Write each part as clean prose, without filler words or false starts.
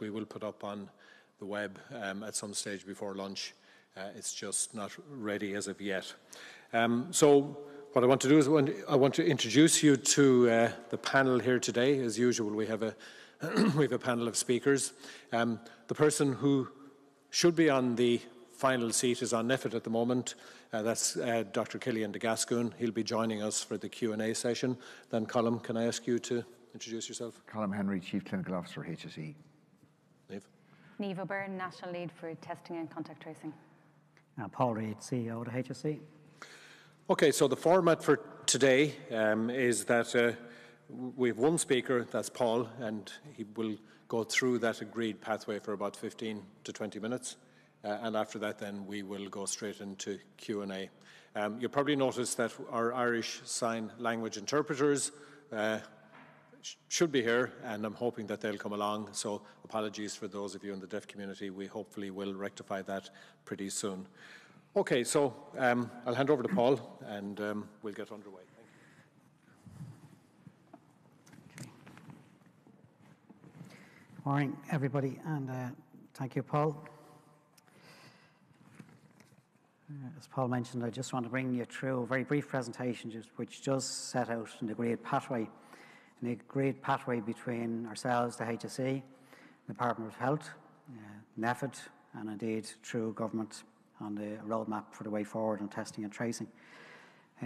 that we will put up on the web at some stage before lunch. It's just not ready as of yet. So what I want to do is I want to introduce you to the panel here today. As usual, we have a panel of speakers. The person who should be on the final seat is on NEFIT at the moment. That's Dr. Killian de Gascoigne. He'll be joining us for the Q&A session. Then, Colm, can I ask you to introduce yourself? Colm Henry, Chief Clinical Officer, HSE. Niamh O'Byrne, National Lead for Testing and Contact Tracing. Paul Reid, CEO of the HSE. Okay, so the format for today is that we have one speaker, that's Paul, and he will go through that agreed pathway for about 15 to 20 minutes. And after that, then we will go straight into Q&A. You'll probably notice that our Irish Sign Language interpreters should be here, and I'm hoping that they'll come along. So apologies for those of you in the deaf community. We hopefully will rectify that pretty soon. Okay, so I'll hand over to Paul, and we'll get underway. Thank you. Good morning, everybody, and thank you, Paul. As Paul mentioned, I just want to bring you through a very brief presentation which does set out an agreed pathway between ourselves, the HSE, the Department of Health, NEFIT, and indeed through government on the roadmap for the way forward on testing and tracing.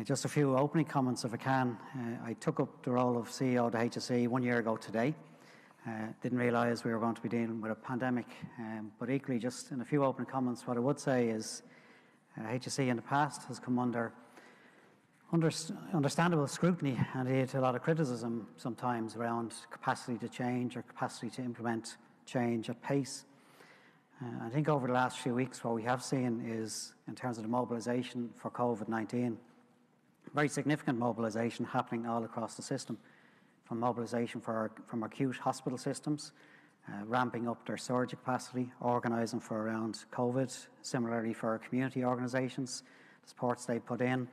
Just a few opening comments if I can. I took up the role of CEO of the HSE 1 year ago today. Didn't realise we were going to be dealing with a pandemic, but equally just in a few opening comments, what I would say is HSE in the past has come under understandable scrutiny and indeed a lot of criticism sometimes around capacity to change or capacity to implement change at pace. I think over the last few weeks what we have seen is, in terms of the mobilisation for COVID-19, very significant mobilisation happening all across the system, from mobilisation from acute hospital systems, ramping up their surge capacity, organising for around COVID, similarly for our community organisations, the supports they put in,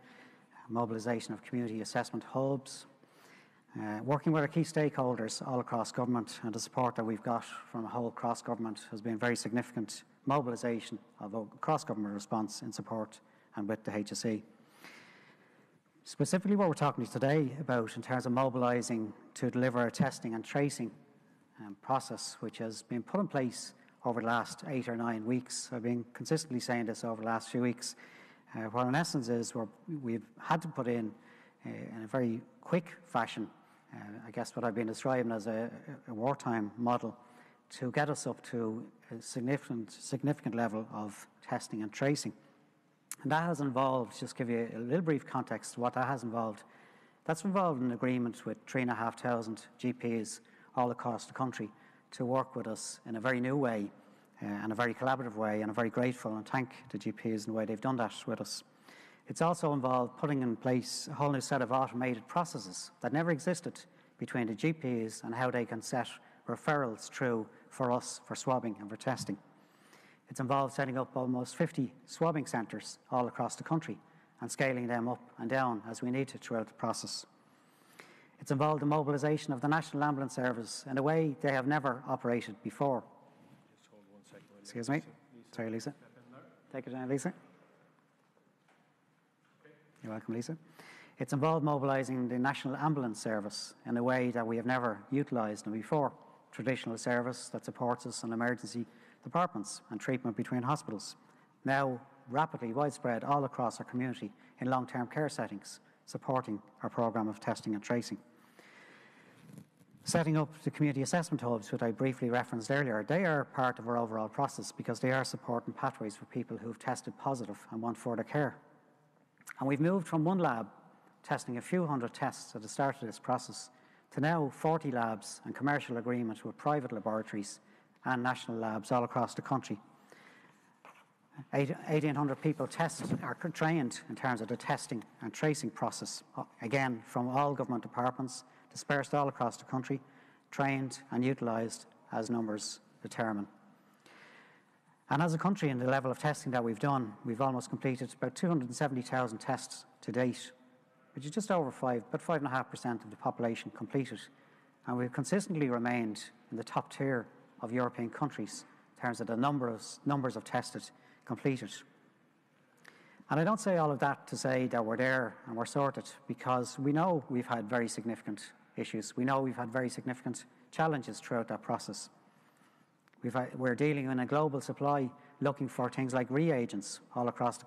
mobilisation of community assessment hubs, working with our key stakeholders all across government, and the support that we've got from a whole cross-government has been very significant mobilisation of a cross-government response in support and with the HSE. Specifically what we're talking today about in terms of mobilising to deliver a testing and tracing process which has been put in place over the last 8 or 9 weeks. I've been consistently saying this over the last few weeks. What in essence is we've had to put in a very quick fashion, I guess what I've been describing as a wartime model, to get us up to a significant level of testing and tracing. And that has involved, just give you a little brief context what that has involved. That's involved an agreement with 3,500 GPs all across the country to work with us in a very new way and a very collaborative way, and I'm very grateful and thank the GPs in the way they've done that with us. It's also involved putting in place a whole new set of automated processes that never existed between the GPs and how they can set referrals through for us for swabbing and for testing. It's involved setting up almost 50 swabbing centres all across the country and scaling them up and down as we need to throughout the process. It's involved the mobilisation of the National Ambulance Service in a way they have never operated before. Just hold 1 second. Excuse me. Sorry, Lisa. Take it down, Lisa. Okay. You're welcome, Lisa. It's involved mobilising the National Ambulance Service in a way that we have never utilised them before. Traditional service that supports us in emergency departments and treatment between hospitals. Now rapidly widespread all across our community in long-term care settings, supporting our programme of testing and tracing. Setting up the community assessment hubs, which I briefly referenced earlier, they are part of our overall process because they are supporting pathways for people who've tested positive and want further care. And we've moved from one lab testing a few hundred tests at the start of this process to now 40 labs and commercial agreements with private laboratories and national labs all across the country. 1,800 people are trained in terms of the testing and tracing process, again from all government departments, dispersed all across the country, trained and utilised as numbers determine. And as a country, in the level of testing that we've done, we've almost completed about 270,000 tests to date, which is just over about 5.5% of the population completed. And we've consistently remained in the top tier of European countries in terms of the numbers of tested completed. And I don't say all of that to say that we're there and we're sorted, because we know we've had very significant issues. We know we've had very significant challenges throughout that process. We're dealing in a global supply, looking for things like reagents all across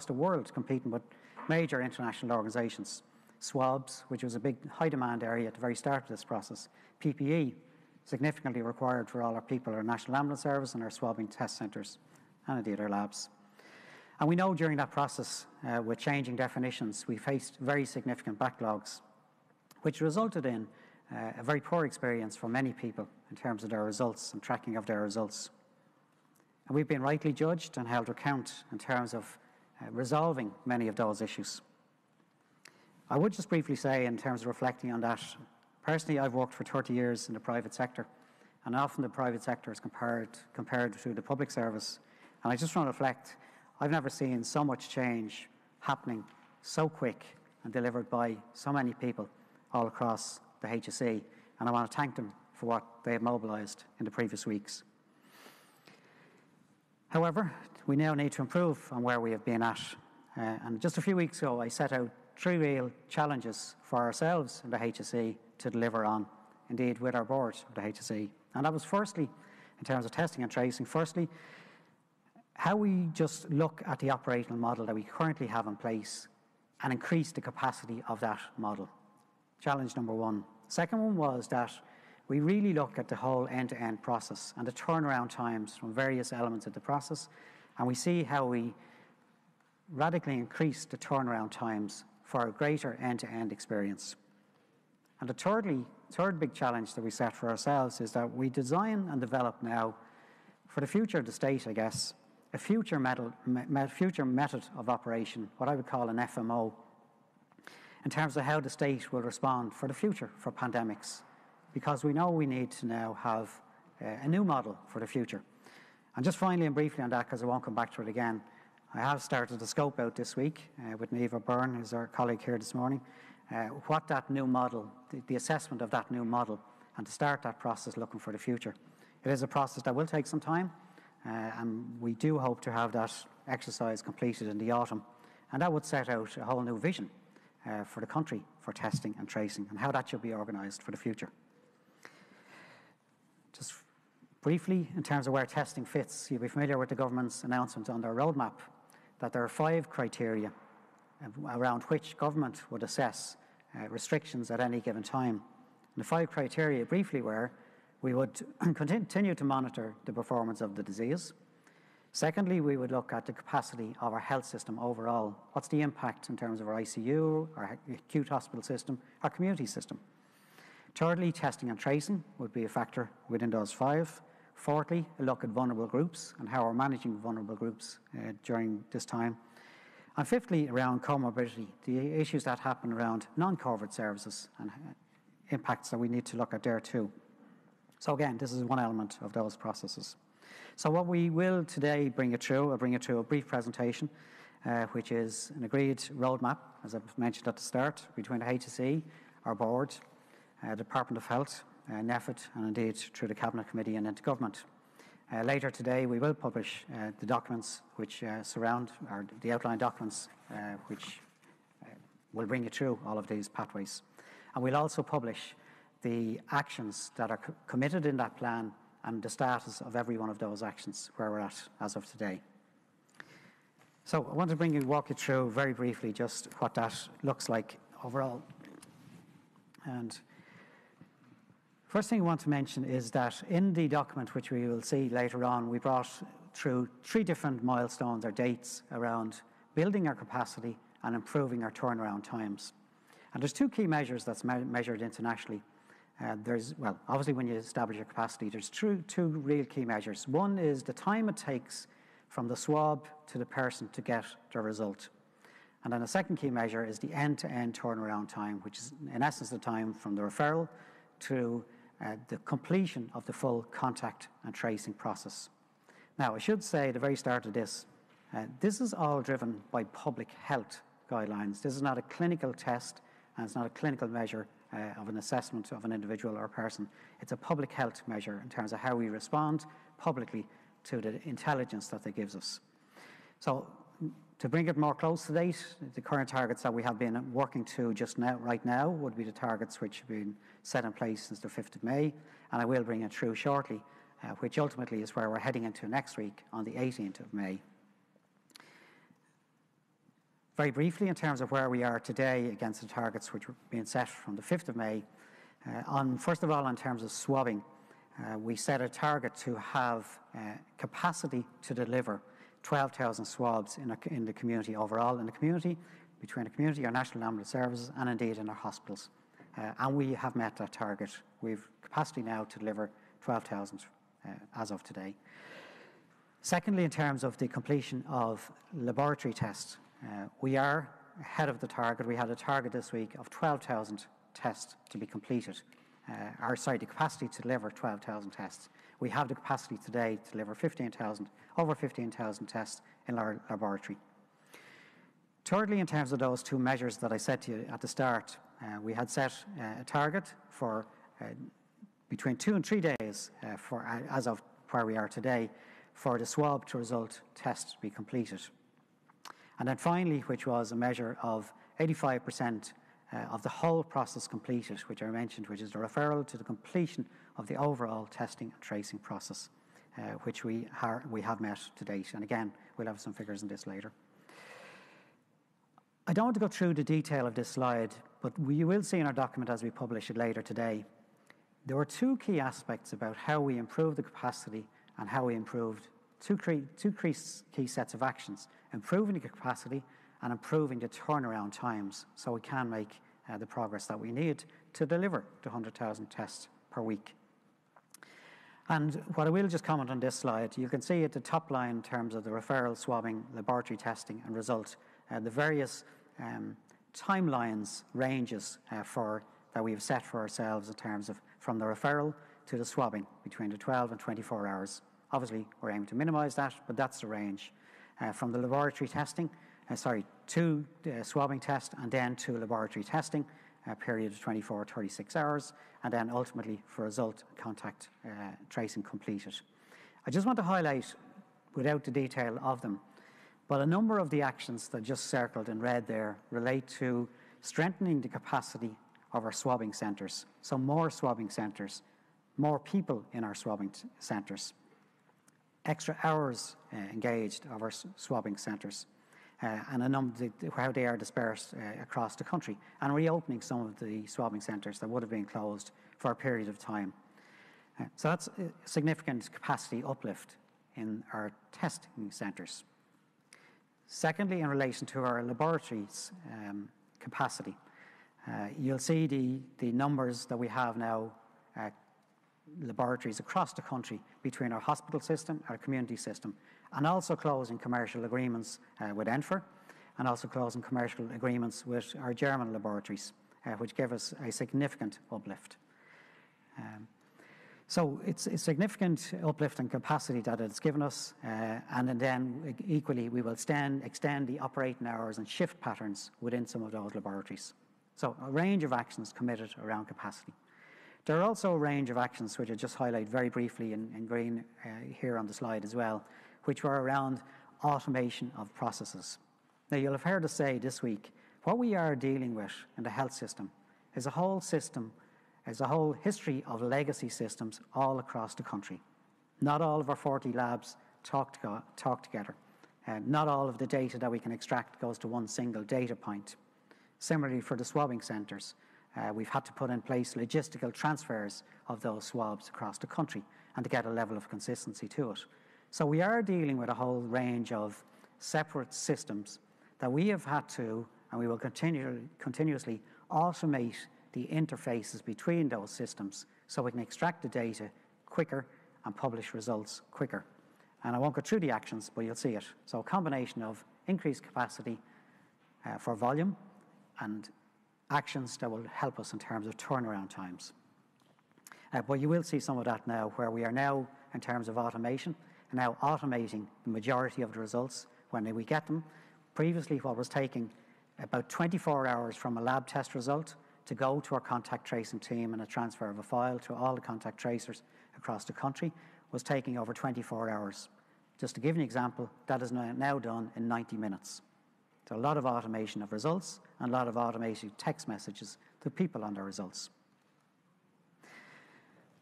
the world, competing with major international organisations. Swabs, which was a big high demand area at the very start of this process. PPE, significantly required for all our people, our National Ambulance Service and our swabbing test centres, and indeed our labs. And we know during that process, with changing definitions, we faced very significant backlogs, which resulted in a very poor experience for many people in terms of their results and tracking of their results. And we've been rightly judged and held to account in terms of resolving many of those issues. I would just briefly say, in terms of reflecting on that, personally I've worked for 30 years in the private sector, and often the private sector is compared to the public service. And I just want to reflect, I've never seen so much change happening so quick and delivered by so many people all across the HSE, and I want to thank them for what they have mobilised in the previous weeks. However, we now need to improve on where we have been at. And just a few weeks ago, I set out 3 real challenges for ourselves in the HSE to deliver on, indeed with our board of the HSE. And that was firstly, in terms of testing and tracing, firstly, how we just look at the operational model that we currently have in place and increase the capacity of that model. Challenge number 1. Second one was that we really look at the whole end-to-end process and the turnaround times from various elements of the process, and we see how we radically increase the turnaround times for a greater end-to-end experience. And the third big challenge that we set for ourselves is that we design and develop now, for the future of the state, I guess, a future method of operation, what I would call an FMO, in terms of how the state will respond for the future for pandemics, because we know we need to now have a new model for the future. And just finally and briefly on that, because I won't come back to it again, I have started a scope out this week with Neva Byrne, who's our colleague here this morning, what that new model, the assessment of that new model, and to start that process looking for the future. It is a process that will take some time, and we do hope to have that exercise completed in the autumn, and that would set out a whole new vision for the country for testing and tracing and how that should be organised for the future. Just briefly, in terms of where testing fits, you'll be familiar with the government's announcement on their roadmap that there are 5 criteria around which government would assess restrictions at any given time. And the 5 criteria briefly were: we would continue to monitor the performance of the disease. Secondly, we would look at the capacity of our health system overall. What's the impact in terms of our ICU, our acute hospital system, our community system? Thirdly, testing and tracing would be a factor within those 5. Fourthly, a look at vulnerable groups and how we're managing vulnerable groups during this time. And fifthly, around comorbidity, the issues that happen around non-COVID services and impacts that we need to look at there too. So again, this is one element of those processes. So what we will today bring you through, I'll bring you through a brief presentation, which is an agreed roadmap, as I mentioned at the start, between the HSE, our board, Department of Health, NEFIT, and indeed through the Cabinet Committee and into Government. Later today, we will publish the documents which surround, or the outline documents which will bring you through all of these pathways. And we'll also publish the actions that are committed in that plan and the status of every one of those actions, where we're at as of today. So I want to walk you through very briefly just what that looks like overall. And first thing I want to mention is that in the document, which we will see later on, we brought through 3 different milestones or dates around building our capacity and improving our turnaround times. And there's 2 key measures that's measured internationally. Obviously when you establish your capacity, there's 2 real key measures. One is the time it takes from the swab to the person to get their result. And then the second key measure is the end-to-end turnaround time, which is in essence the time from the referral to the completion of the full contact and tracing process. Now, I should say at the very start of this is all driven by public health guidelines. This is not a clinical test, and it's not a clinical measure of an assessment of an individual or person. It's a public health measure in terms of how we respond publicly to the intelligence that it gives us. So to bring it more close to date, the current targets that we have been working to right now would be the targets which have been set in place since the 5th of May, and I will bring it through shortly, which ultimately is where we're heading into next week on the 18th of May. Very briefly, in terms of where we are today against the targets which were being set from the 5th of May, first of all, in terms of swabbing, we set a target to have capacity to deliver 12,000 swabs in the community overall, in the community, between the community, our National Ambulance Services, and indeed in our hospitals. And we have met that target. We've capacity now to deliver 12,000 as of today. Secondly, in terms of the completion of laboratory tests, we are ahead of the target. We had a target this week of 12,000 tests to be completed. The capacity to deliver 12,000 tests. We have the capacity today to deliver over 15,000 tests in our laboratory. Thirdly, in terms of those two measures that I said to you at the start, we had set a target for between 2 and 3 days as of where we are today for the swab to result test to be completed. And then finally, which was a measure of 85% of the whole process completed, which I mentioned, which is the referral to the completion of the overall testing and tracing process, which we have met to date. And again, we'll have some figures on this later. I don't want to go through the detail of this slide, but you will see in our document as we publish it later today, there were two key aspects about how we improved the capacity and how we improved two key sets of actions, improving the capacity and improving the turnaround times so we can make the progress that we need to deliver the 100,000 tests per week. And what I will just comment on this slide, you can see at the top line in terms of the referral, swabbing, laboratory testing and result, the various timelines, ranges that we've set for ourselves in terms of from the referral to the swabbing between the 12 and 24 hours. Obviously, we're aiming to minimise that, but that's the range. From the laboratory testing, to the swabbing test and then to laboratory testing, a period of 24 or 36 hours, and then ultimately for result contact tracing completed. I just want to highlight, without the detail of them, but a number of the actions that just circled in red there relate to strengthening the capacity of our swabbing centres. So more swabbing centres, more people in our swabbing centres, extra hours engaged of our swabbing centres, and a number how they are dispersed across the country, and reopening some of the swabbing centres that would have been closed for a period of time. So that's a significant capacity uplift in our testing centres. Secondly, in relation to our laboratories capacity, you'll see the numbers that we have now, laboratories across the country between our hospital system, our community system, and also closing commercial agreements with ENFR, and also closing commercial agreements with our German laboratories, which give us a significant uplift. So it's a significant uplift in capacity that it's given us, and then equally we will extend the operating hours and shift patterns within some of those laboratories. So a range of actions committed around capacity. There are also a range of actions which I just highlight very briefly in green here on the slide as well, which were around automation of processes. Now you'll have heard us say this week, what we are dealing with in the health system is a whole history of legacy systems all across the country. Not all of our 40 labs talk together. Not all of the data that we can extract goes to one single data point. Similarly for the swabbing centres, we've had to put in place logistical transfers of those swabs across the country and to get a level of consistency to it. So we are dealing with a whole range of separate systems that we have had to, and we will continuously automate the interfaces between those systems so we can extract the data quicker and publish results quicker. And I won't go through the actions, but you'll see it. So a combination of increased capacity for volume and actions that will help us in terms of turnaround times. But you will see some of that now, where we are now, in terms of automation, now automating the majority of the results when we get them. Previously, what was taking about 24 hours from a lab test result to go to our contact tracing team and a transfer of a file to all the contact tracers across the country was taking over 24 hours. Just to give you an example, that is now done in 90 minutes. So a lot of automation of results and a lot of automated text messages to people on their results.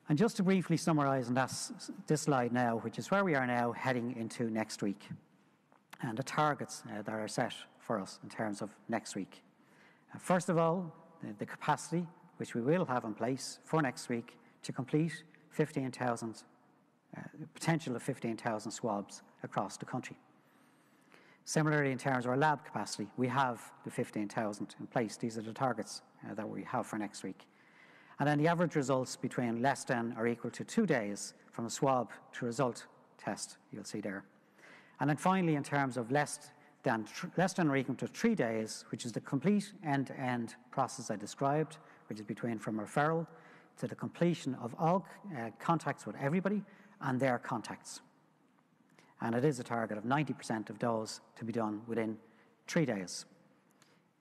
And just to briefly summarise on this slide now, which is where we are now heading into next week, and the targets that are set for us in terms of next week. First of all, the capacity which we will have in place for next week to complete 15,000, potential of 15,000 swabs across the country. Similarly, in terms of our lab capacity, we have the 15,000 in place. These are the targets that we have for next week. And then the average results between less than or equal to 2 days from a swab to result test, you'll see there. And then finally, in terms of less than or equal to 3 days, which is the complete end-to-end process I described, which is between from referral to the completion of all contacts with everybody and their contacts. And it is a target of 90% of those to be done within 3 days.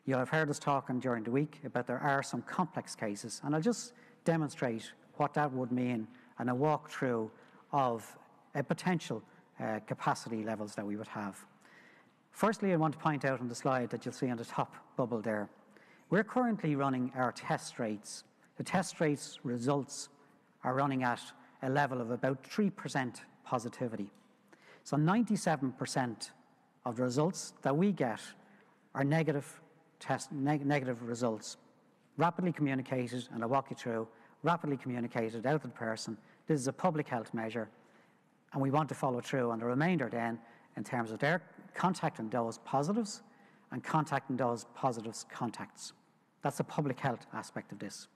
You'll have heard us talking during the week about there are some complex cases, and I'll just demonstrate what that would mean and a walkthrough of a potential capacity levels that we would have. Firstly, I want to point out on the slide that you'll see on the top bubble there, we're currently running our test rates. The test rates results are running at a level of about 3% positivity. So 97% of the results that we get are negative results, rapidly communicated, and I'll walk you through, rapidly communicated out to the person. This is a public health measure, and we want to follow through on the remainder then in terms of their contacting those positives and contacting those positives contacts. That's the public health aspect of this.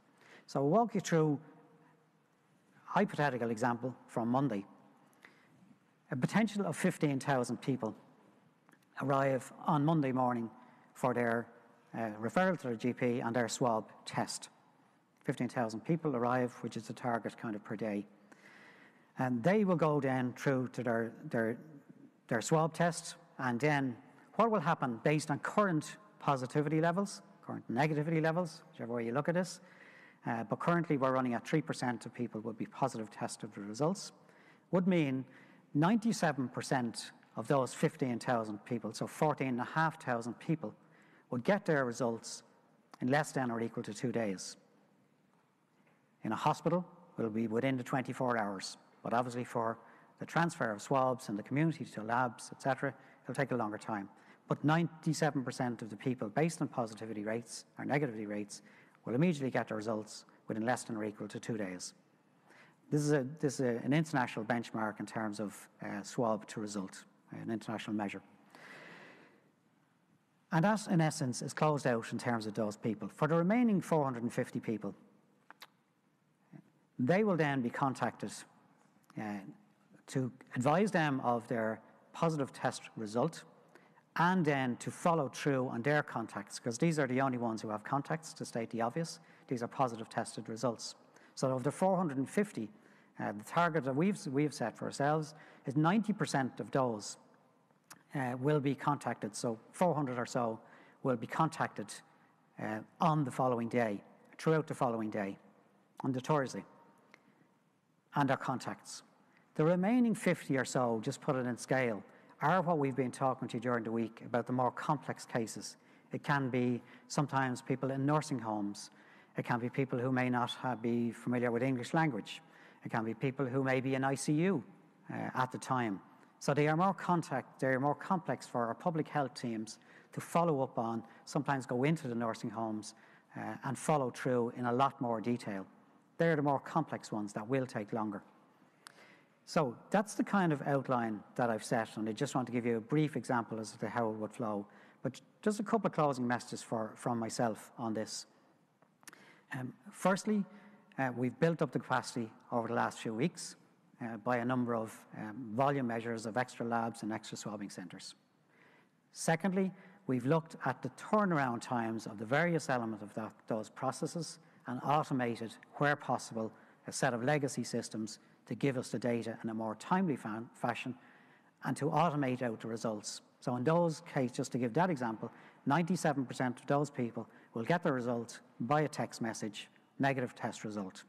So I'll walk you through a hypothetical example from Monday. A potential of 15,000 people arrive on Monday morning for their referral to their GP and their swab test. 15,000 people arrive, which is the target kind of per day. And they will go then through to their swab test, and then what will happen based on current positivity levels, current negativity levels, whichever way you look at this, but currently we're running at 3% of people would be positive tested with results, would mean 97% of those 15,000 people, so 14,500 people, would get their results in less than or equal to 2 days. In a hospital, it will be within the 24 hours, but obviously for the transfer of swabs and the community to labs, etc., it'll take a longer time. But 97% of the people, based on positivity rates or negativity rates, will immediately get their results within less than or equal to 2 days. This is an international benchmark in terms of swab to result, an international measure. And that, in essence, is closed out in terms of those people. For the remaining 450 people, they will then be contacted to advise them of their positive test result and then to follow through on their contacts, because these are the only ones who have contacts, to state the obvious. These are positive tested results. So of the 450, the target that we've set for ourselves is 90% of those will be contacted. So 400 or so will be contacted on the following day, throughout the following day, on the Thursday, and their contacts. The remaining 50 or so, just put it in scale, are what we've been talking to you during the week about the more complex cases. It can be sometimes people in nursing homes. It can be people who may not be familiar with English language. It can be people who may be in ICU at the time. So they are more complex for our public health teams to follow up on, sometimes go into the nursing homes and follow through in a lot more detail. They're the more complex ones that will take longer. So that's the kind of outline that I've set, and I just want to give you a brief example as to how it would flow. But just a couple of closing messages from myself on this. Firstly, we've built up the capacity over the last few weeks by a number of volume measures of extra labs and extra swabbing centres. Secondly, we've looked at the turnaround times of the various elements of those processes and automated, where possible, a set of legacy systems to give us the data in a more timely fashion and to automate out the results. So in those cases, just to give that example, 97% of those people will get the result by a text message, negative test result.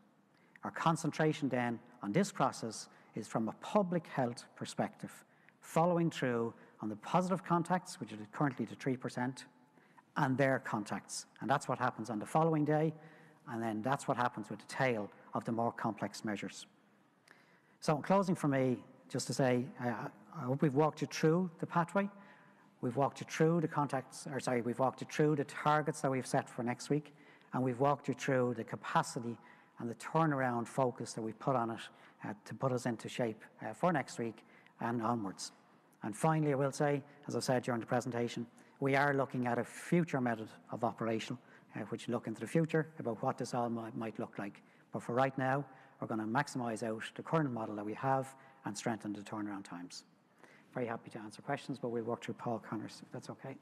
Our concentration then on this process is from a public health perspective, following through on the positive contacts, which are currently to 3%, and their contacts. And that's what happens on the following day, and then that's what happens with the tail of the more complex measures. So in closing for me, just to say, I hope we've walked you through the pathway. We've walked you through we've walked you through the targets that we've set for next week, and we've walked you through the capacity and the turnaround focus that we've put on it to put us into shape for next week and onwards. And finally, I will say, as I said during the presentation, we are looking at a future method of operation, which look into the future about what this all might look like. But for right now, we're going to maximise out the current model that we have and strengthen the turnaround times. Very happy to answer questions, but we'll work through Paul Connors, if that's okay.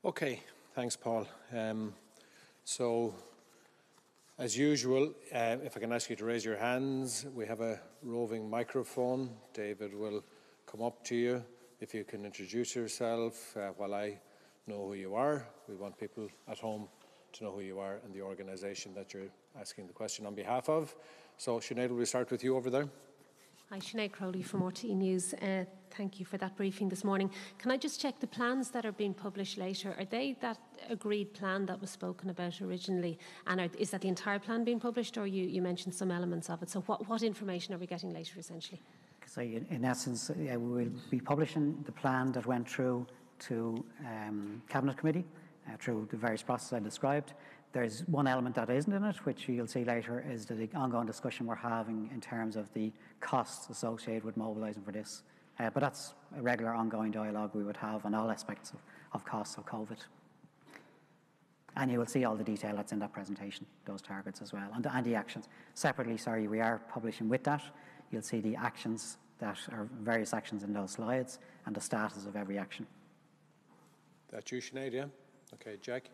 Okay, thanks, Paul. So, as usual, if I can ask you to raise your hands, we have a roving microphone. David will come up to you. If you can introduce yourself while I know who you are. We want people at home to know who you are and the organisation that you're asking the question on behalf of. So, Sinead, will we start with you over there? Hi, Sinead Crowley from RTE News. Thank you for that briefing this morning. Can I just check the plans that are being published later? Are they that agreed plan that was spoken about originally? And is that the entire plan being published, or you mentioned some elements of it? So what information are we getting later, essentially? So in essence, we will be publishing the plan that went through to Cabinet Committee through the various processes I described. There's one element that isn't in it, which you'll see later, is the ongoing discussion we're having in terms of the costs associated with mobilising for this. But that's a regular ongoing dialogue we would have on all aspects of costs of COVID. And you will see all the detail that's in that presentation, those targets as well, and the actions. Separately, we are publishing with that. You'll see the actions that are various actions in those slides and the status of every action. That's you, Sinead, yeah? Okay, Jack.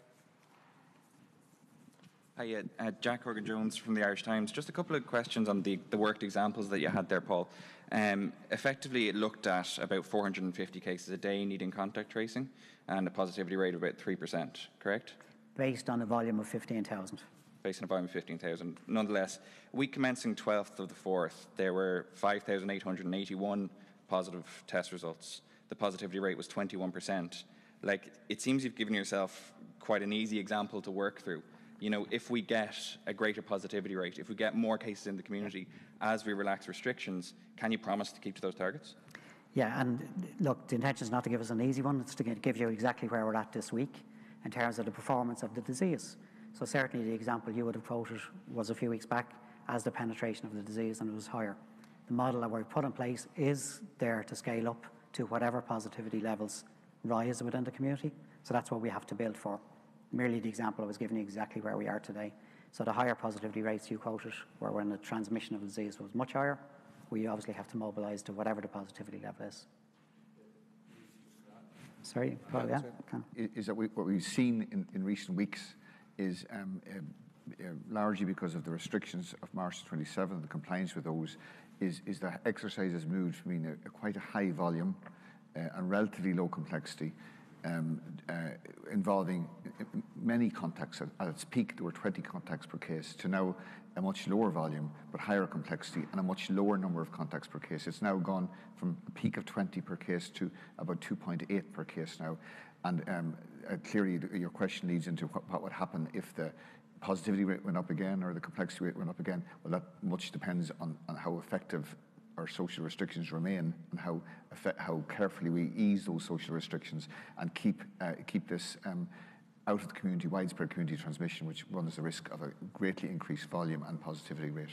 Hi, Jack Horgan-Jones from the Irish Times. Just a couple of questions on the worked examples that you had there, Paul. Effectively, it looked at about 450 cases a day needing contact tracing and a positivity rate of about 3%, correct? Based on a volume of 15,000. Based on a volume of 15,000. Nonetheless, week commencing 12th of the 4th, there were 5,881 positive test results. The positivity rate was 21%. It seems you've given yourself quite an easy example to work through. You know, if we get a greater positivity rate, if we get more cases in the community as we relax restrictions, can you promise to keep to those targets? Yeah, and look, the intention is not to give us an easy one, it's to give you exactly where we're at this week in terms of the performance of the disease. So certainly the example you would have quoted was a few weeks back as the penetration of the disease, and it was higher. The model that we've put in place is there to scale up to whatever positivity levels rise within the community. So that's what we have to build for. Merely the example I was giving you exactly where we are today. So the higher positivity rates you quoted, where when the transmission of the disease was much higher, we obviously have to mobilise to whatever the positivity level is. Sorry, Paul, yeah? Is that what we've seen in recent weeks is largely because of the restrictions of March 27, the compliance with those, is that exercise has moved from being quite a high volume and relatively low complexity, involving many contacts. At its peak, there were 20 contacts per case, to now a much lower volume, but higher complexity, and a much lower number of contacts per case. It's now gone from a peak of 20 per case to about 2.8 per case now. And clearly, your question leads into what would happen if the positivity rate went up again or the complexity rate went up again. Well, that much depends on how effective our social restrictions remain and how carefully we ease those social restrictions and keep this out of the community, widespread community transmission, which runs the risk of a greatly increased volume and positivity rate.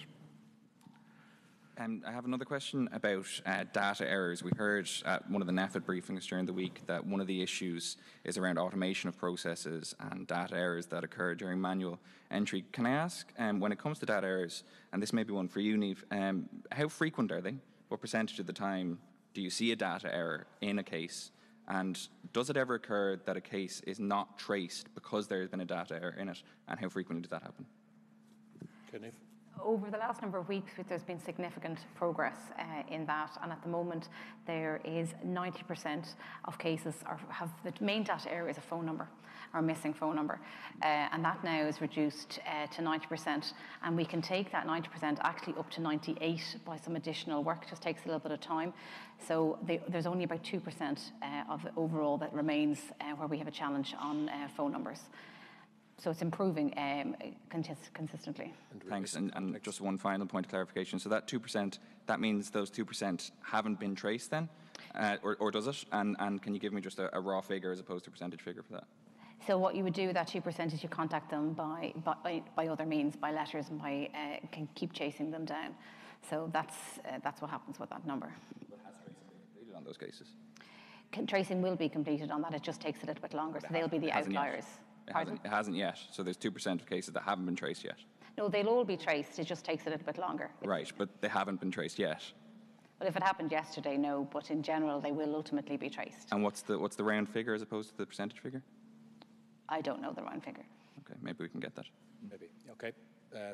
I have another question about data errors. We heard at one of the NEFIT briefings during the week that one of the issues is around automation of processes and data errors that occur during manual entry. Can I ask, when it comes to data errors, and this may be one for you, Niamh, how frequent are they? What percentage of the time do you see a data error in a case? And does it ever occur that a case is not traced because there has been a data error in it? And how frequently does that happen? Okay, Niamh. Over the last number of weeks, there's been significant progress in that, and at the moment there is 90% of cases have the main data area is a phone number or missing phone number, and that now is reduced to 90%, and we can take that 90% actually up to 98 by some additional work. It just takes a little bit of time. So there's only about 2% of the overall that remains where we have a challenge on phone numbers. So it's improving consistently. Thanks. And just one final point of clarification. So that 2%, that means those 2% haven't been traced then? Or does it? And can you give me just a raw figure as opposed to a percentage figure for that? So what you would do with that 2% is you contact them by other means, by letters, and can keep chasing them down. So that's what happens with that number. But has tracing been completed on those cases? Tracing will be completed on that. It just takes a little bit longer. So they'll be the outliers. It hasn't yet. So there's 2% of cases that haven't been traced yet. No, they'll all be traced. It just takes a little bit longer. Right, but they haven't been traced yet. Well, if it happened yesterday, no. But in general, they will ultimately be traced. And what's the round figure as opposed to the percentage figure? I don't know the round figure. Okay, maybe we can get that. Maybe. Okay.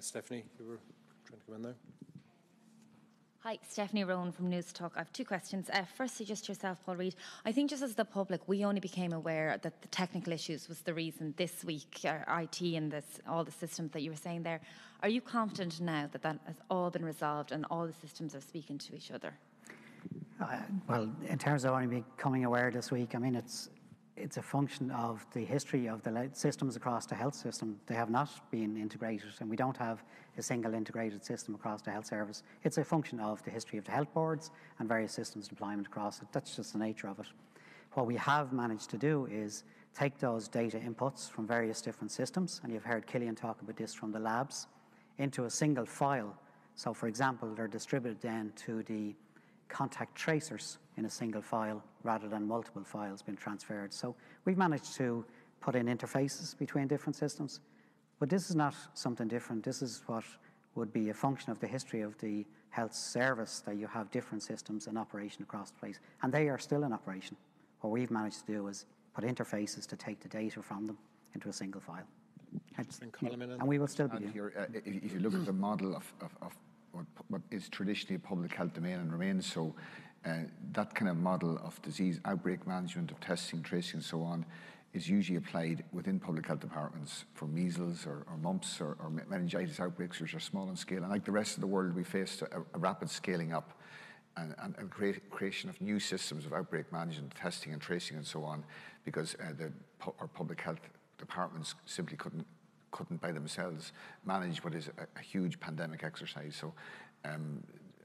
Stephanie, you were trying to come in there. Hi, Stephanie Rowan from News Talk. I have two questions. Firstly, just yourself, Paul Reid. I think just as the public, we only became aware that the technical issues was the reason this week, IT and all the systems that you were saying there. Are you confident now that that has all been resolved and all the systems are speaking to each other? Well, in terms of only becoming aware this week, I mean, it's a function of the history of the systems across the health system. They have not been integrated, and we don't have a single integrated system across the health service. It's a function of the history of the health boards and various systems deployment across it. That's just the nature of it. What we have managed to do is take those data inputs from various different systems, and you've heard Killian talk about this from the labs, into a single file. So, for example, they're distributed then to the contact tracers in a single file rather than multiple files being transferred. So we've managed to put in interfaces between different systems, but this is not something different. This is what would be a function of the history of the health service, that you have different systems in operation across the place, and they are still in operation. What we've managed to do is put interfaces to take the data from them into a single file. And we will still be here. If you look at the model of what is traditionally public health domain and remains so, that kind of model of disease outbreak management, of testing, tracing and so on, is usually applied within public health departments for measles or mumps or meningitis outbreaks, which are small in scale. And like the rest of the world, we faced a rapid scaling up and creation of new systems of outbreak management, testing and tracing and so on, because our public health departments simply couldn't by themselves manage what is a huge pandemic exercise. So,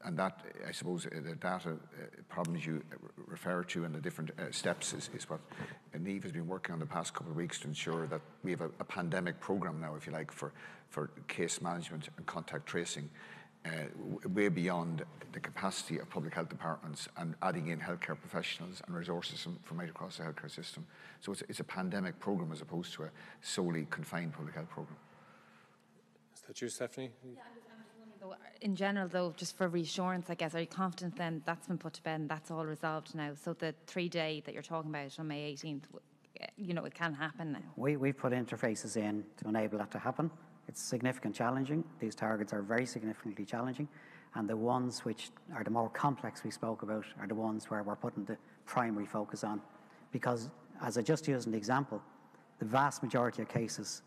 and that, I suppose, the data problems you refer to and the different steps is what Niamh has been working on the past couple of weeks to ensure that we have a pandemic program now, if you like, for case management and contact tracing, way beyond the capacity of public health departments, and adding in healthcare professionals and resources from right across the healthcare system. So it's a pandemic program as opposed to a solely confined public health program. Is that you, Stephanie? Yeah, I'm just wondering, though, in general, though, just for reassurance, I guess, are you confident then that's been put to bed and that's all resolved now? So the 3-day that you're talking about on May 18th, you know, it can happen now? We've put interfaces in to enable that to happen. It's significantly challenging. These targets are very significantly challenging, and the ones which are the more complex we spoke about are the ones where we're putting the primary focus on. Because, as I just used an example, the vast majority of cases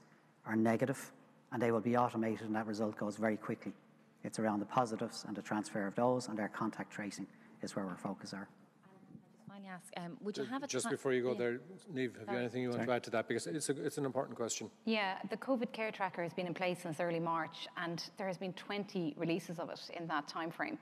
are negative, and they will be automated, and that result goes very quickly. It's around the positives and the transfer of those, and their contact tracing is where our focus are. Ask, would you have a just before you go there, Niamh, have you anything you want to add to that? Because it's an important question. Yeah, the COVID care tracker has been in place since early March, and there has been 20 releases of it in that time frame,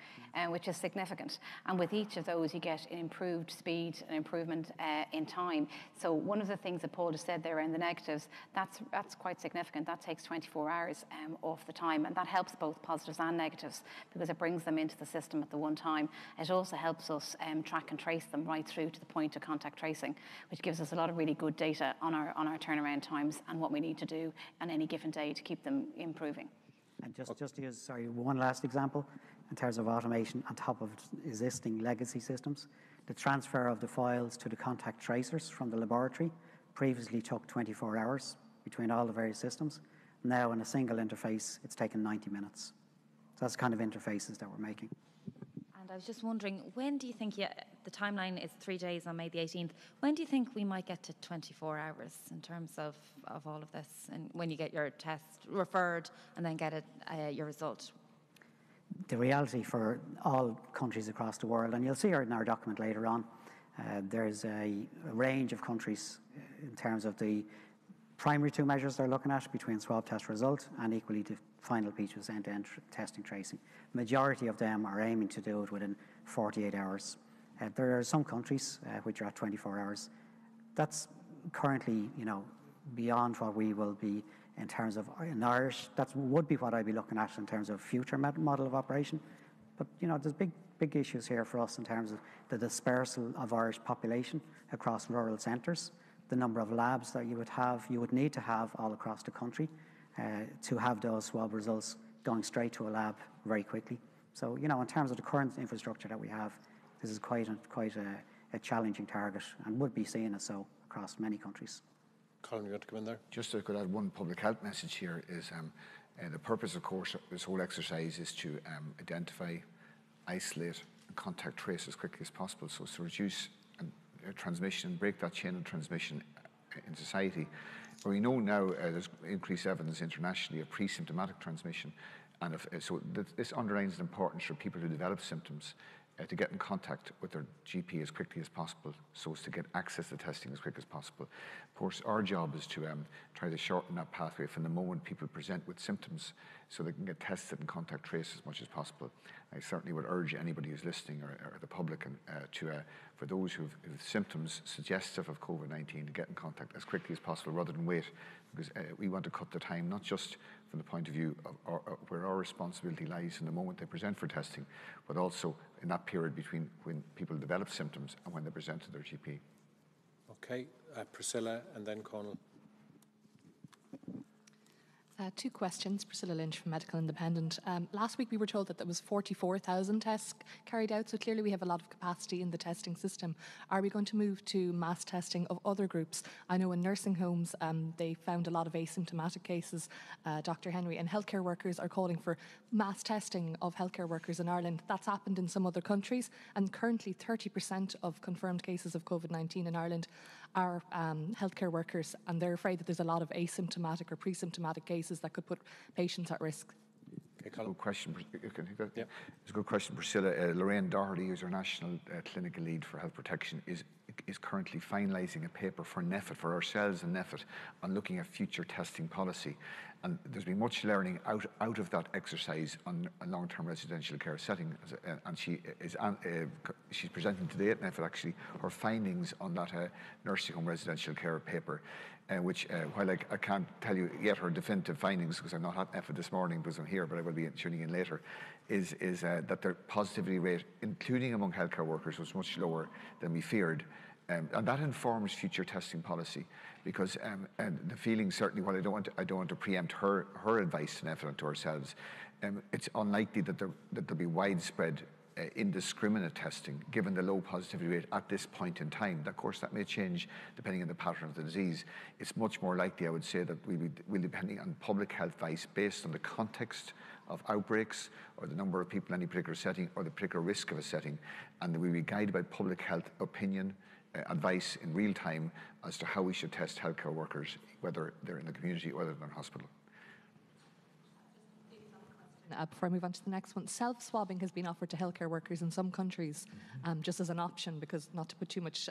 which is significant. And with each of those, you get an improved speed, an improvement in time. So one of the things that Paul just said there around the negatives, that's quite significant. That takes 24 hours off the time, and that helps both positives and negatives because it brings them into the system at the one time. It also helps us track and trace them right through to the point of contact tracing, which gives us a lot of really good data on our turnaround times and what we need to do on any given day to keep them improving. And just to use, one last example, in terms of automation on top of existing legacy systems, the transfer of the files to the contact tracers from the laboratory previously took 24 hours between all the various systems. Now, in a single interface, it's taken 90 minutes. that's the kind of interfaces that we're making. And I was just wondering, when do you think, the timeline is 3 days on May the 18th, when do you think we might get to 24 hours in terms of all of this, and when you get your test referred and then get your result? The reality for all countries across the world, and you'll see it in our document later on, there's a range of countries in terms of the primary two measures they're looking at between swab test result and equally the final piece was end-to-end testing tracing. Majority of them are aiming to do it within 48 hours. There are some countries which are at 24 hours. That's currently, beyond what we will be in terms of in Irish. That would be what I'd be looking at in terms of future model of operation. But there's big issues here for us in terms of the dispersal of Irish population across rural centres, the number of labs that you would need to have all across the country to have those swab results going straight to a lab very quickly. So, in terms of the current infrastructure that we have, this is quite a challenging target and would be seen as so across many countries. Colin, you want to come in there? Just to add one public health message here is the purpose, of course, of this whole exercise is to identify, isolate, and contact trace as quickly as possible, so as to reduce transmission, break that chain of transmission in society. But we know now there's increased evidence internationally of pre-symptomatic transmission, and this underlines the importance for people who develop symptoms to get in contact with their GP as quickly as possible, so as to get access to testing as quick as possible. Of course, our job is to try to shorten that pathway from the moment people present with symptoms, so they can get tested and contact trace as much as possible. I certainly would urge anybody who's listening or the public for those who have symptoms suggestive of COVID-19 to get in contact as quickly as possible rather than wait, because we want to cut the time, not just from the point of view of where our responsibility lies in the moment they present for testing, but also in that period between when people develop symptoms and when they present to their GP. Okay, Priscilla and then Conal. Two questions. Priscilla Lynch from Medical Independent. Last week we were told that there was 44,000 tests carried out, so clearly we have a lot of capacity in the testing system. Are we going to move to mass testing of other groups? I know in nursing homes they found a lot of asymptomatic cases, Dr. Henry, and healthcare workers are calling for mass testing of healthcare workers in Ireland. That's happened in some other countries, and currently 30% of confirmed cases of COVID-19 in Ireland are healthcare workers, and they're afraid that there's a lot of asymptomatic or pre-symptomatic cases that could put patients at risk. Good question. Yeah. It's a good question, Priscilla. Lorraine Doherty, who's our national clinical lead for health protection, is currently finalising a paper for NEFIT, for ourselves and NEFIT, on looking at future testing policy. And there's been much learning out of that exercise on a long-term residential care setting. And she's presenting today at NEFIT actually her findings on that nursing home residential care paper, which while I can't tell you yet her definitive findings because I'm not at NEFIT this morning because I'm here, but I will be tuning in later, is that their positivity rate, including among healthcare workers, was much lower than we feared. And that informs future testing policy, because and the feeling certainly, while I don't want to preempt her advice to NEFIT and to ourselves, it's unlikely that there'll be widespread indiscriminate testing given the low positivity rate at this point in time. Of course, that may change depending on the pattern of the disease. It's much more likely, I would say, that we'll be depending on public health advice based on the context of outbreaks or the number of people in any particular setting or the particular risk of a setting, and we'll be guided by public health opinion advice in real time as to how we should test healthcare workers, whether they're in the community or whether they're in hospital. Before I move on to the next one, self-swabbing has been offered to healthcare workers in some countries just as an option, because not to put too much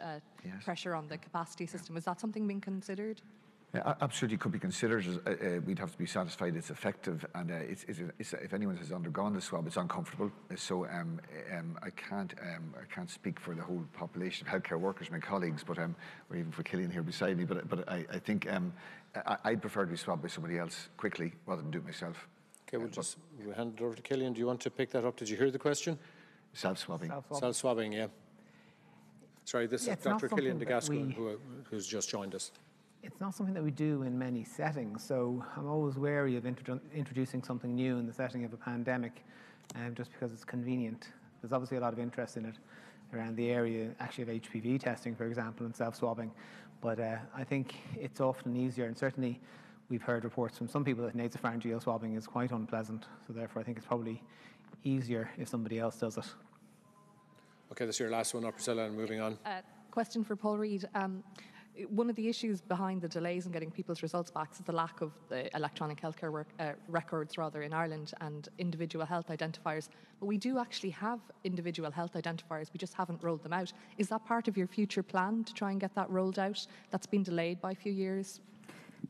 pressure on the capacity system. Is that something being considered? Absolutely could be considered. We'd have to be satisfied it's effective, and if anyone has undergone the swab, it's uncomfortable. So I can't speak for the whole population of healthcare workers, my colleagues, but or even for Killian here beside me. But I think I'd prefer to be swabbed by somebody else quickly rather than do it myself. Okay, we'll hand it over to Killian. Do you want to pick that up? Did you hear the question? Self-swabbing. Self-swabbing, yeah. Sorry, this is Dr. Killian de Gascoigne, who's just joined us. It's not something that we do in many settings, so I'm always wary of introducing something new in the setting of a pandemic, just because it's convenient. There's obviously a lot of interest in it around the area, actually of HPV testing, for example, and self-swabbing, but I think it's often easier, and certainly we've heard reports from some people that nasopharyngeal swabbing is quite unpleasant. So therefore, I think it's probably easier if somebody else does it. Okay, this is your last one, Priscilla, and moving on. Question for Paul Reid. One of the issues behind the delays in getting people's results back is the lack of electronic healthcare records in Ireland and individual health identifiers. But we do actually have individual health identifiers, we just haven't rolled them out. Is that part of your future plan to try and get that rolled out? That's been delayed by a few years.